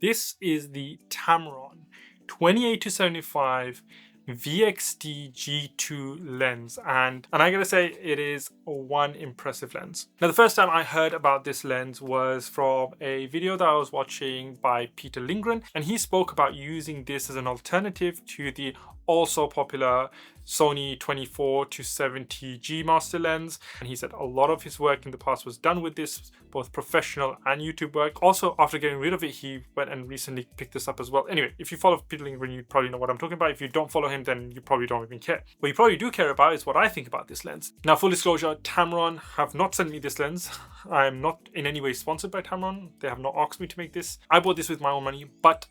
This is the Tamron 28-75 VXD G2 lens, and I gotta say it is one impressive lens. Now, the first time I heard about this lens was from a video that I was watching by Peter Lindgren, and he spoke about using this as an alternative to the also popular Sony 24-70G master lens. And he said a lot of his work in the past was done with this, both professional and YouTube work. Also, after getting rid of it, he went and recently picked this up as well. Anyway, if you follow Peter Lindgren, you probably know what I'm talking about. If you don't follow him, then you probably don't even care. What you probably do care about is what I think about this lens. Now, full disclosure, Tamron have not sent me this lens. I am not in any way sponsored by Tamron. They have not asked me to make this. I bought this with my own money, but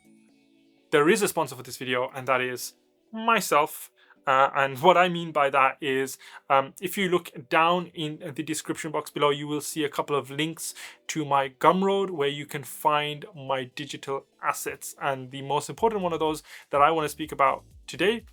there is a sponsor for this video, and that is myself. And what I mean by that is if you look down in the description box below, you will see a couple of links to my Gumroad where you can find my digital assets. And the most important one of those that I want to speak about today,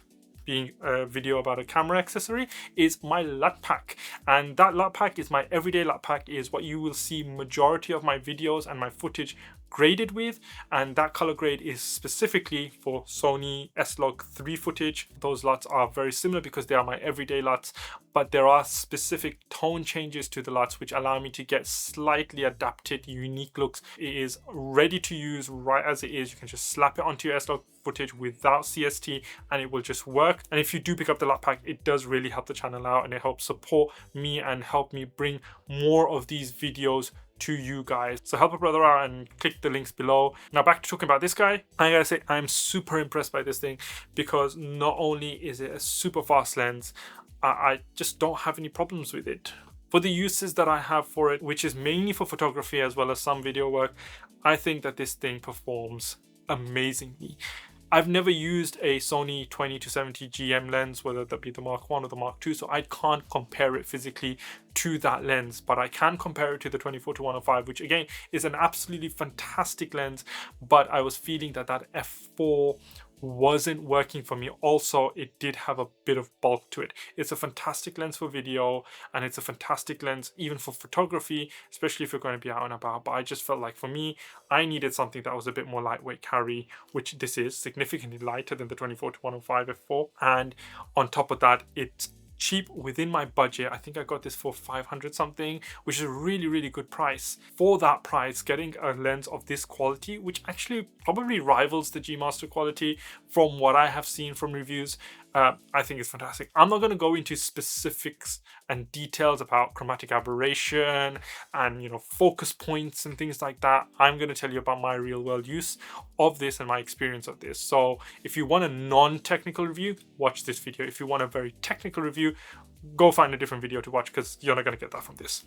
being a video about a camera accessory, is my LUT pack. And that LUT pack is my everyday LUT pack, is what you will see majority of my videos and my footage graded with, and that color grade is specifically for Sony S-Log3 footage. Those LUTs are very similar because they are my everyday LUTs, but there are specific tone changes to the LUTs which allow me to get slightly adapted, unique looks. It is ready to use right as it is. You can just slap it onto your S-Log footage without CST and it will just work. And if you do pick up the LUT pack, it does really help the channel out, and it helps support me and help me bring more of these videos to you guys. So help a brother out and click the links below. Now, back to talking about this guy. I gotta say, I'm super impressed by this thing because not only is it a super fast lens, I just don't have any problems with it. For the uses that I have for it, which is mainly for photography as well as some video work, I think that this thing performs amazingly. I've never used a Sony 20-70 GM lens, whether that be the Mark 1 or the Mark 2, so I can't compare it physically to that lens, but I can compare it to the 24-105, which again is an absolutely fantastic lens, but I was feeling that that f4 wasn't working for me. Also, it did have a bit of bulk to it. It's a fantastic lens for video, and it's a fantastic lens even for photography, especially if you're going to be out and about. But I just felt like for me, I needed something that was a bit more lightweight carry, which this is significantly lighter than the 24-105 f4. And on top of that, it's cheap within my budget. I think I got this for 500 something, which is a really good price. For that price, getting a lens of this quality, which actually probably rivals the G Master quality from what I have seen from reviews, I think it's fantastic. I'm not going to go into specifics and details about chromatic aberration and, you know, focus points and things like that. I'm going to tell you about my real world use of this and my experience of this. So if you want a non-technical review, watch this video. If you want a very technical review, go find a different video to watch because you're not going to get that from this.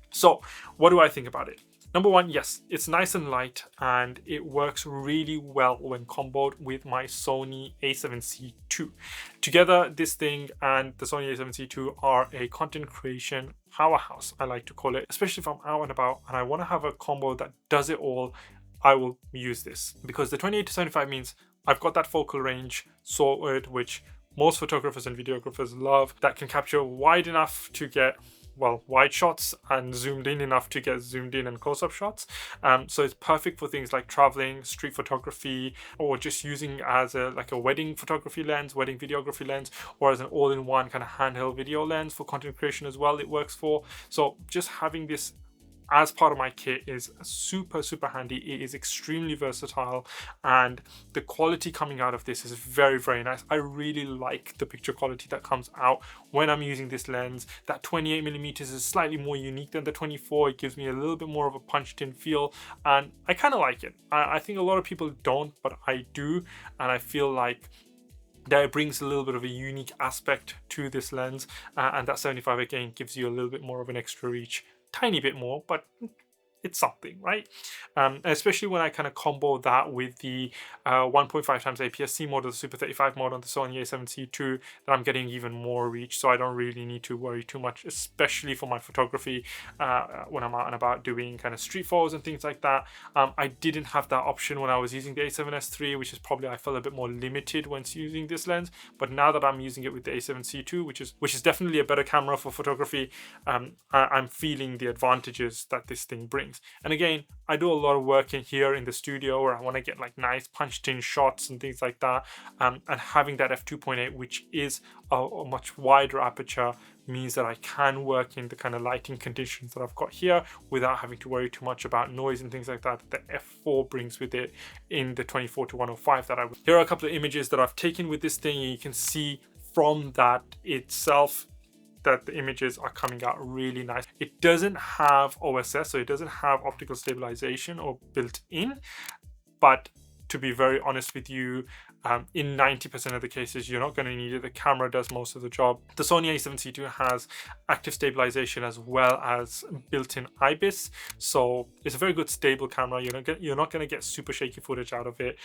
So what do I think about it? Number one, yes, it's nice and light and it works really well when comboed with my Sony a7C II. Together, this thing and the Sony a7C II are a content creation powerhouse, I like to call it, especially if I'm out and about and I want to have a combo that does it all. I will use this because the 28-75 means I've got that focal range sorted, which most photographers and videographers love, that can capture wide enough to get, well, wide shots and zoomed in enough to get zoomed in and close-up shots. So it's perfect for things like traveling, street photography, or just using as a wedding photography lens, wedding videography lens, or as an all-in-one kind of handheld video lens for content creation as well. It works for. So just having this as part of my kit is super handy. It is extremely versatile and the quality coming out of this is very nice. I really like the picture quality that comes out when I'm using this lens. That 28mm is slightly more unique than the 24. It gives me a little bit more of a punched in feel and I kind of like it. I think a lot of people don't, but I do, and I feel like that it brings a little bit of a unique aspect to this lens, and that 75 again gives you a little bit more of an extra reach. Tiny bit more, but it's something, right? Especially when I kind of combo that with the 1.5 times APS-C mode or the Super 35 mode on the Sony a7C II, that I'm getting even more reach, so I don't really need to worry too much, especially for my photography when I'm out and about doing kind of street photos and things like that. I didn't have that option when I was using the a7S III, which is probably, I felt a bit more limited when using this lens, but now that I'm using it with the a7C II, which is definitely a better camera for photography, I'm feeling the advantages that this thing brings. things. And again, I do a lot of work in here in the studio where I want to get like nice punched in shots and things like that, and having that f2.8, which is a much wider aperture, means that I can work in the kind of lighting conditions that I've got here without having to worry too much about noise and things like that the f4 brings with it in the 24-105 that I... Here are a couple of images that I've taken with this thing, and you can see from that itself that the images are coming out really nice. It doesn't have OSS, so it doesn't have optical stabilization or built in, but to be very honest with you, in 90% of the cases, you're not going to need it. The camera does most of the job. The Sony a7C II has active stabilization as well as built-in IBIS, so it's a very good stable camera. You're not going to get super shaky footage out of it,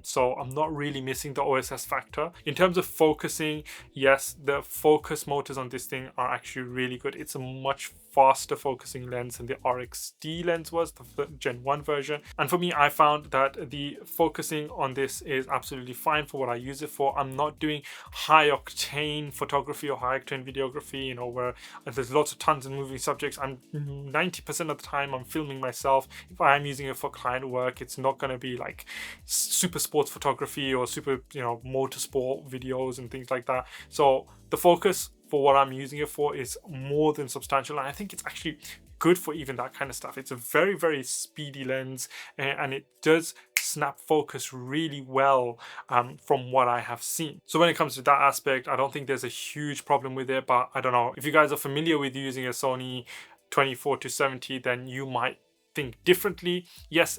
so I'm not really missing the OSS factor. In terms of focusing, yes, the focus motors on this thing are actually really good. It's a much faster focusing lens than the RXD lens was, the Gen 1 version. And for me, I found that the focusing on this is absolutely fine for what I use it for. I'm not doing high octane photography or high octane videography, you know, where there's lots of tons of moving subjects. I'm 90% of the time I'm filming myself. If I am using it for client work, it's not going to be like super sports photography or super, you know, motorsport videos and things like that. So the focus for what I'm using it for is more than substantial, and I think it's actually good for even that kind of stuff. It's a very, very speedy lens, and it does snap focus really well from what I have seen. So when it comes to that aspect, I don't think there's a huge problem with it, but I don't know, if you guys are familiar with using a Sony 24-70, then you might think differently. Yes,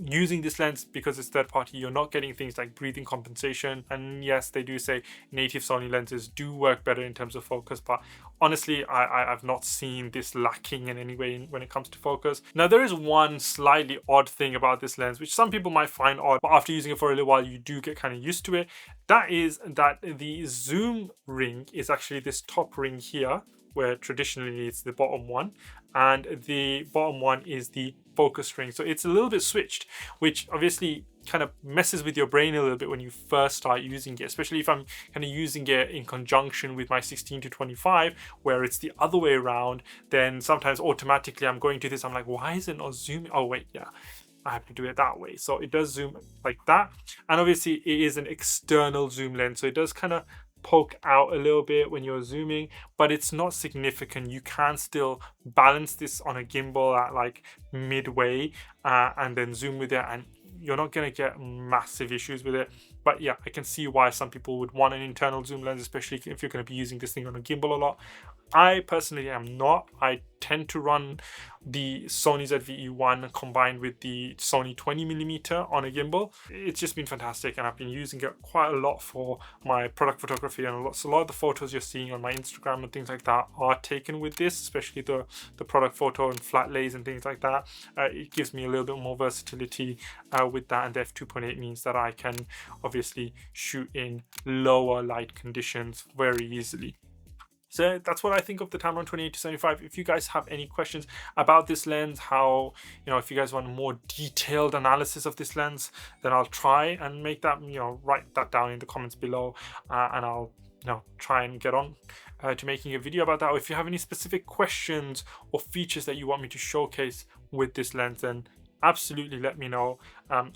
using this lens, because it's third party, you're not getting things like breathing compensation, and yes, they do say native Sony lenses do work better in terms of focus, but honestly, I've not seen this lacking in any way when it comes to focus. Now, there is one slightly odd thing about this lens, which some people might find odd, but after using it for a little while, you do get kind of used to it. That is that the zoom ring is actually this top ring here, where traditionally it's the bottom one, and the bottom one is the focus ring. So it's a little bit switched, which obviously kind of messes with your brain a little bit when you first start using it, especially if I'm kind of using it in conjunction with my 16-25, where it's the other way around. Then sometimes automatically I'm going to this, I'm like, why is it not zooming? Oh wait, yeah, I have to do it that way. So it does zoom like that, and obviously it is an external zoom lens, so it does kind of poke out a little bit when you're zooming, but it's not significant. You can still balance this on a gimbal at like midway and then zoom with it, and you're not going to get massive issues with it. But yeah, I can see why some people would want an internal zoom lens, especially if you're going to be using this thing on a gimbal a lot. I personally am not. I tend to run the Sony ZV-E1 combined with the Sony 20mm on a gimbal. It's just been fantastic, and I've been using it quite a lot for my product photography, and a lot of the photos you're seeing on my Instagram and things like that are taken with this, especially the product photo and flat lays and things like that. It gives me a little bit more versatility with that, and the f2.8 means that I can obviously shoot in lower light conditions very easily. So that's what I think of the Tamron 28-75. If you guys have any questions about this lens, how, you know, if you guys want a more detailed analysis of this lens, then I'll try and make that, you know, write that down in the comments below, and I'll, you know, try and get on to making a video about that. Or if you have any specific questions or features that you want me to showcase with this lens, then absolutely let me know.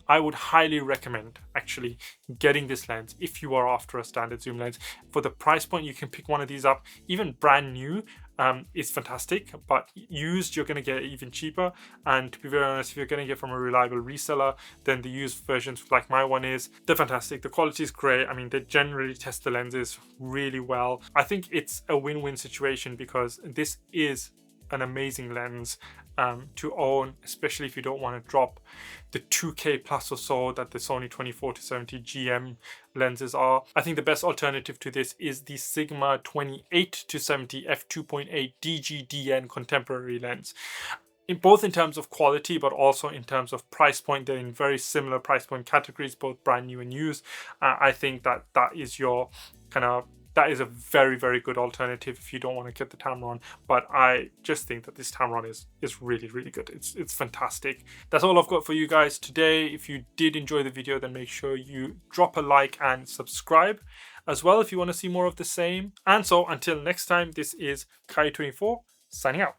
I would highly recommend actually getting this lens if you are after a standard zoom lens. For the price point, you can pick one of these up. Even brand new is fantastic, but used you're going to get it even cheaper. And to be very honest, if you're going to get from a reliable reseller, then the used versions like my one is, they're fantastic. The quality is great. I mean, they generally test the lenses really well. I think it's a win-win situation, because this is an amazing lens to own, especially if you don't want to drop the 2K plus or so that the Sony 24-70 GM lenses are. I think the best alternative to this is the Sigma 28-70 f2.8 DGDN contemporary lens. Both in terms of quality, but also in terms of price point. They're in very similar price point categories, both brand new and used. I think that is your kind of, that is a very, very good alternative if you don't want to get the Tamron. But I just think that this Tamron is really, really good. It's fantastic. That's all I've got for you guys today. If you did enjoy the video, then make sure you drop a like and subscribe as well if you want to see more of the same. And so until next time, this is Kai24 signing out.